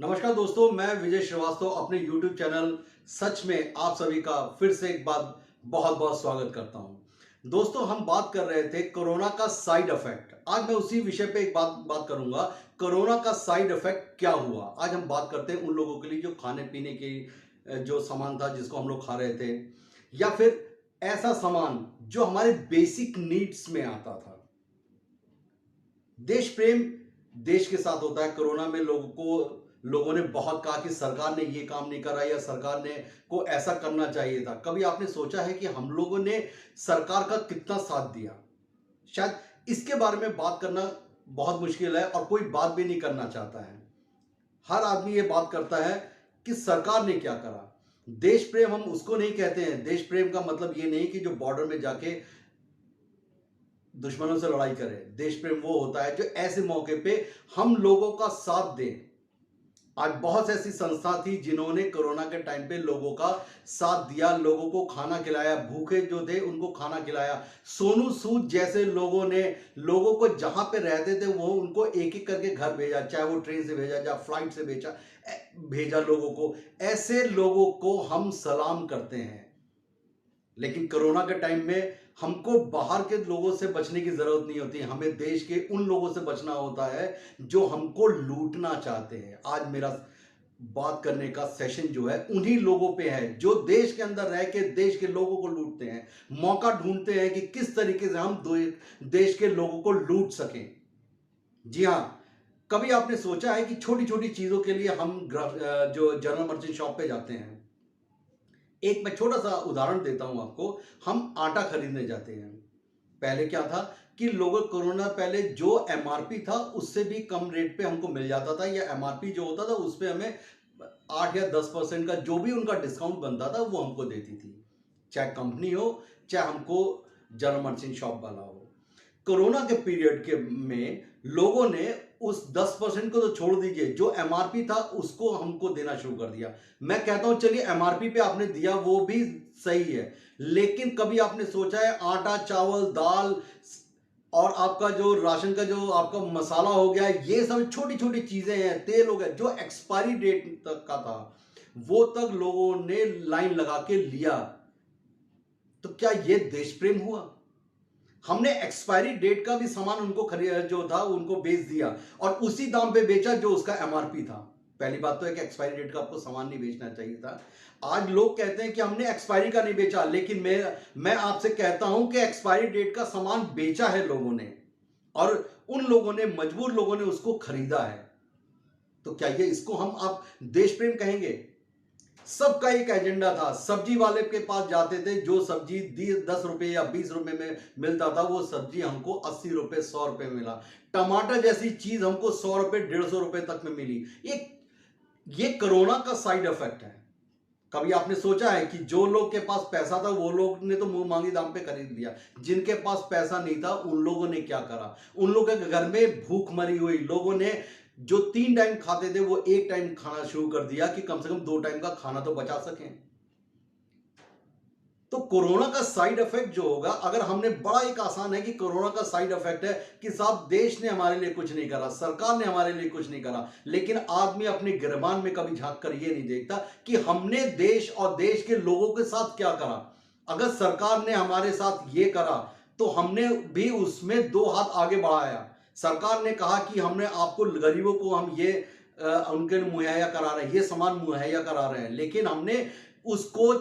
नमस्कार दोस्तों, मैं विजय श्रीवास्तव अपने YouTube चैनल सच में आप सभी का फिर से एक बार बहुत बहुत स्वागत करता हूं। दोस्तों, हम बात कर रहे थे कोरोना का साइड इफेक्ट। आज मैं उसी विषय पे एक बात करूंगा। कोरोना का साइड इफेक्ट क्या हुआ, आज हम बात करते हैं उन लोगों के लिए जो खाने पीने की जो सामान था जिसको हम लोग खा रहे थे, या फिर ऐसा सामान जो हमारे बेसिक नीड्स में आता था। देश प्रेम देश के साथ होता है। कोरोना में लोगों ने बहुत कहा कि सरकार ने ये काम नहीं करा या सरकार ने को ऐसा करना चाहिए था। कभी आपने सोचा है कि हम लोगों ने सरकार का कितना साथ दिया? शायद इसके बारे में बात करना बहुत मुश्किल है और कोई बात भी नहीं करना चाहता है। हर आदमी ये बात करता है कि सरकार ने क्या करा। देश प्रेम हम उसको नहीं कहते हैं। देश प्रेम का मतलब ये नहीं कि जो बॉर्डर में जाके दुश्मनों से लड़ाई करे। देश प्रेम वो होता है जो ऐसे मौके पे हम लोगों का साथ दे। आज बहुत सी ऐसी संस्था थी जिन्होंने कोरोना के टाइम पे लोगों का साथ दिया, लोगों को खाना खिलाया, भूखे जो थे उनको खाना खिलाया। सोनू सूद जैसे लोगों ने लोगों को जहां पे रहते थे वो उनको एक एक करके घर भेजा, चाहे वो ट्रेन से भेजा या फ्लाइट से भेजा लोगों को। ऐसे लोगों को हम सलाम करते हैं। लेकिन कोरोना के टाइम में हमको बाहर के लोगों से बचने की जरूरत नहीं होती। हमें देश के उन लोगों से बचना होता है जो हमको लूटना चाहते हैं। आज मेरा बात करने का सेशन जो है उन्हीं लोगों पे है जो देश के अंदर रह के देश के लोगों को लूटते हैं, मौका ढूंढते हैं कि किस तरीके से हम देश के लोगों को लूट सकें। जी हाँ, कभी आपने सोचा है कि छोटी छोटी चीजों के लिए हम जो जनरल मर्चेंट शॉप पे जाते हैं। एक मैं छोटा सा उदाहरण देता हूं आपको। हम आटा खरीदने जाते हैं। पहले क्या था कि लोगों कोरोना पहले जो एमआरपी था उससे भी कम रेट पे हमको मिल जाता था, या एमआरपी जो होता था उस पे हमें 8 या 10% का जो भी उनका डिस्काउंट बनता था वो हमको देती थी, चाहे कंपनी हो चाहे हमको जनरल मर्चेंट शॉप वाला हो। कोरोना के पीरियड के में लोगों ने उस 10% को तो छोड़ दीजिए, जो एमआरपी था उसको हमको देना शुरू कर दिया। मैं कहता हूं चलिए एमआरपी पे आपने दिया वो भी सही है, लेकिन कभी आपने सोचा है आटा, चावल, दाल और आपका जो राशन का जो आपका मसाला हो गया, ये सब छोटी छोटी चीजें हैं, तेल हो गया, जो एक्सपायरी डेट तक का था वो तक लोगों ने लाइन लगा के लिया। तो क्या ये देश प्रेम हुआ? हमने एक्सपायरी डेट का भी सामान उनको खरीद जो था उनको बेच दिया और उसी दाम पे बेचा जो उसका एमआरपी था। पहली बात तो है कि एक्सपायरी डेट का आपको सामान नहीं बेचना चाहिए था। आज लोग कहते हैं कि हमने एक्सपायरी का नहीं बेचा, लेकिन मैं आपसे कहता हूं कि एक्सपायरी डेट का सामान बेचा है लोगों ने, और उन लोगों ने, मजबूर लोगों ने उसको खरीदा है। तो क्या ये इसको हम आप देश प्रेम कहेंगे? सबका एक एजेंडा था। सब्जी वाले के पास जाते थे, जो सब्जी 10 रुपए या 20 रुपए में मिलता था वो सब्जी हमको 80 रुपए, 100 रुपए मिला। टमाटर जैसी चीज हमको 100 रुपए, 150 रुपए तक में मिली। ये कोरोना का साइड इफेक्ट है। कभी आपने सोचा है कि जो लोग के पास पैसा था वो लोग ने तो मुंह मांगी दाम पे खरीद लिया, जिनके पास पैसा नहीं था उन लोगों ने क्या करा? उन लोगों के घर में भूख मरी हुई लोगों ने जो 3 टाइम खाते थे वो एक टाइम खाना शुरू कर दिया कि कम से कम 2 टाइम का खाना तो बचा सकें। तो कोरोना का साइड इफेक्ट जो होगा, अगर हमने बड़ा एक आसान है कि कोरोना का साइड इफेक्ट है कि साहब देश ने हमारे लिए कुछ नहीं करा, सरकार ने हमारे लिए कुछ नहीं करा, लेकिन आदमी अपने गिरबान में कभी झांक कर ये नहीं देखता कि हमने देश और देश के लोगों के साथ क्या करा। अगर सरकार ने हमारे साथ ये करा तो हमने भी उसमें 2 हाथ आगे बढ़ाया। सरकार ने कहा कि हमने आपको गरीबों को हम ये उनके मुहैया करा रहे हैं, ये सामान मुहैया करा रहे हैं, लेकिन हमने उसको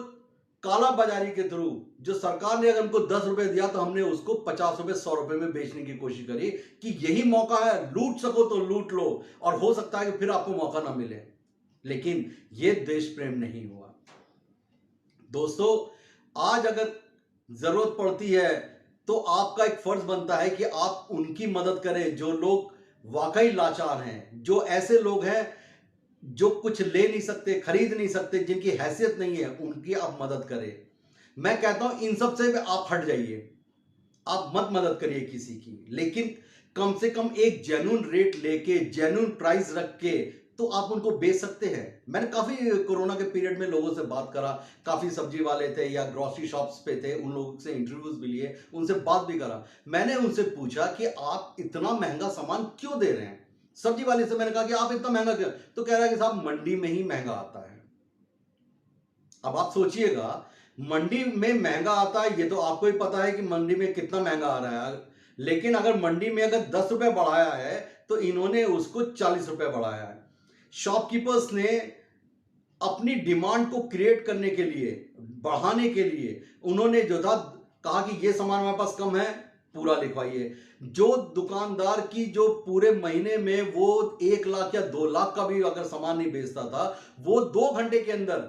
काला बाजारी के थ्रू, जो सरकार ने अगर हमको 10 रुपए दिया तो हमने उसको 50 रुपए, 100 रुपए में बेचने की कोशिश करी कि यही मौका है, लूट सको तो लूट लो और हो सकता है कि फिर आपको मौका ना मिले। लेकिन यह देश प्रेम नहीं हुआ। दोस्तों, आज अगर जरूरत पड़ती है तो आपका एक फर्ज बनता है कि आप उनकी मदद करें जो लोग वाकई लाचार हैं, जो ऐसे लोग हैं जो कुछ ले नहीं सकते, खरीद नहीं सकते, जिनकी हैसियत नहीं है, उनकी आप मदद करें। मैं कहता हूं इन सब से आप हट जाइए, आप मत मदद करिए किसी की, लेकिन कम से कम एक जेन्युइन रेट लेके, जेन्युइन प्राइस रख के तो आप उनको बेच सकते हैं। मैंने काफी कोरोना के पीरियड में लोगों से बात करा, काफी सब्जी वाले थे या ग्रोसरी शॉप्स पे थे, उन लोगों से इंटरव्यूज भी लिए, उनसे बात भी करा। मैंने उनसे पूछा कि आप इतना महंगा सामान क्यों दे रहे हैं? सब्जी वाले से मैंने कहा कि आप इतना महंगा क्यों? तो कह रहा है कि साहब मंडी में ही महंगा आता है। अब आप सोचिएगा, मंडी में महंगा आता है, ये तो आपको ही पता है कि मंडी में कितना महंगा आ रहा है। लेकिन अगर मंडी में अगर 10 रुपए बढ़ाया है तो इन्होंने उसको 40 रुपए बढ़ाया है। शॉपकीपर्स ने अपनी डिमांड को क्रिएट करने के लिए, बढ़ाने के लिए, उन्होंने जो था कहा कि ये सामान हमारे पास कम है, पूरा लिखवाइए। जो दुकानदार की जो पूरे महीने में वो 1 लाख या 2 लाख का भी अगर सामान नहीं बेचता था, वो 2 घंटे के अंदर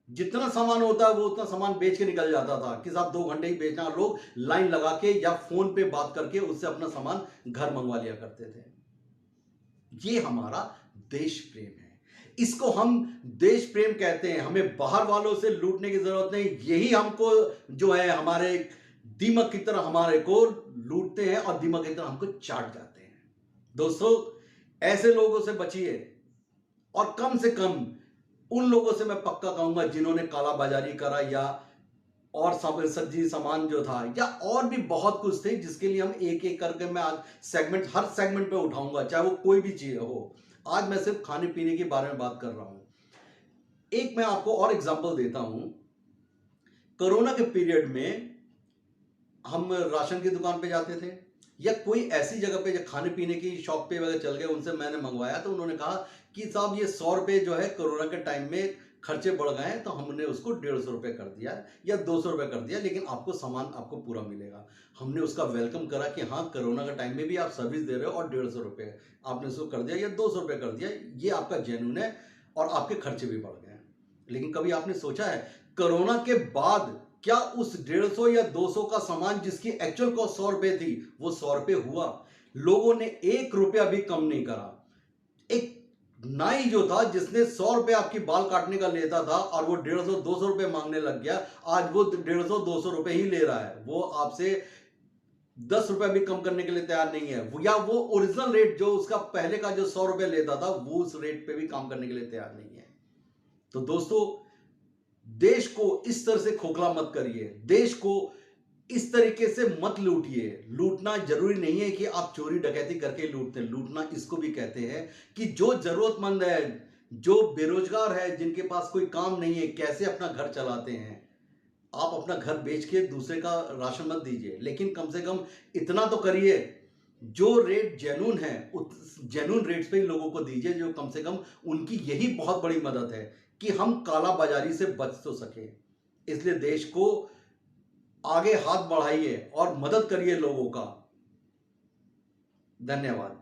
जितना सामान होता है वो उतना सामान बेच के निकल जाता था कि साहब 2 घंटे ही बेचना। लोग लाइन लगा के या फोन पे बात करके उससे अपना सामान घर मंगवा लिया करते थे। ये हमारा देश प्रेम है, इसको हम देश प्रेम कहते हैं। हमें बाहर वालों से लूटने की जरूरत नहीं, यही हमको जो है हमारे दीमक की तरह हमारे को लूटते हैं और दीमक की तरह हमको चाट जाते हैं। दोस्तों, ऐसे लोगों से बचिए और कम से कम उन लोगों से मैं पक्का कहूंगा जिन्होंने काला बाजारी करा या और सब सब्जी सामान जो था या और भी बहुत कुछ थे, जिसके लिए हम एक एक करके मैं आज हर सेगमेंट पे उठाऊंगा, चाहे वो कोई भी चीज हो। आज मैं सिर्फ खाने पीने के बारे में बात कर रहा हूं। एक मैं आपको और एग्जांपल देता हूं। कोरोना के पीरियड में हम राशन की दुकान पे जाते थे या कोई ऐसी जगह पे, खाने पीने की शॉप पे वगैरह चल गए, उनसे मैंने मंगवाया तो उन्होंने कहा कि साहब ये 100 रुपये जो है कोरोना के टाइम में खर्चे बढ़ गए हैं तो हमने उसको 150 रुपये कर दिया या 200 रुपये कर दिया, लेकिन आपको सामान आपको पूरा मिलेगा। हमने उसका वेलकम करा कि हाँ, कोरोना के टाइम में भी आप सर्विस दे रहे हो और 150 रुपये आपने उसको कर दिया या 200 रुपये कर दिया, ये आपका जेन्युइन है और आपके खर्चे भी बढ़ गए। लेकिन कभी आपने सोचा है कोरोना के बाद क्या उस 150 या 200 का सामान जिसकी एक्चुअल कॉस्ट 100 रुपए थी वो 100 रुपए हुआ? लोगों ने 1 रुपया भी कम नहीं करा। एक नाई जो था जिसने 100 रुपए आपकी बाल काटने का लेता था और वो 150 200 रुपए मांगने लग गया, आज वो 150 200 रुपए ही ले रहा है। वो आपसे 10 रुपए भी कम करने के लिए तैयार नहीं है, या वो ओरिजिनल रेट जो उसका पहले का जो 100 रुपए लेता था वो उस रेट पे भी काम करने के लिए तैयार नहीं है। तो दोस्तों, देश को इस तरह से खोखला मत करिए, देश को इस तरीके से मत लूटिए। लूटना जरूरी नहीं है कि आप चोरी डकैती करके लूटते हैं। लूटना इसको भी कहते हैं कि जो जरूरतमंद है, जो बेरोजगार है, जिनके पास कोई काम नहीं है, कैसे अपना घर चलाते हैं। आप अपना घर बेच के दूसरे का राशन मत दीजिए, लेकिन कम से कम इतना तो करिए, जो रेट जेन्युइन है उस जेन्युइन रेट्स पे लोगों को दीजिए, जो कम से कम उनकी यही बहुत बड़ी मदद है कि हम काला बाजारी से बच तो सके। इसलिए देश को आगे हाथ बढ़ाइए और मदद करिए लोगों का। धन्यवाद।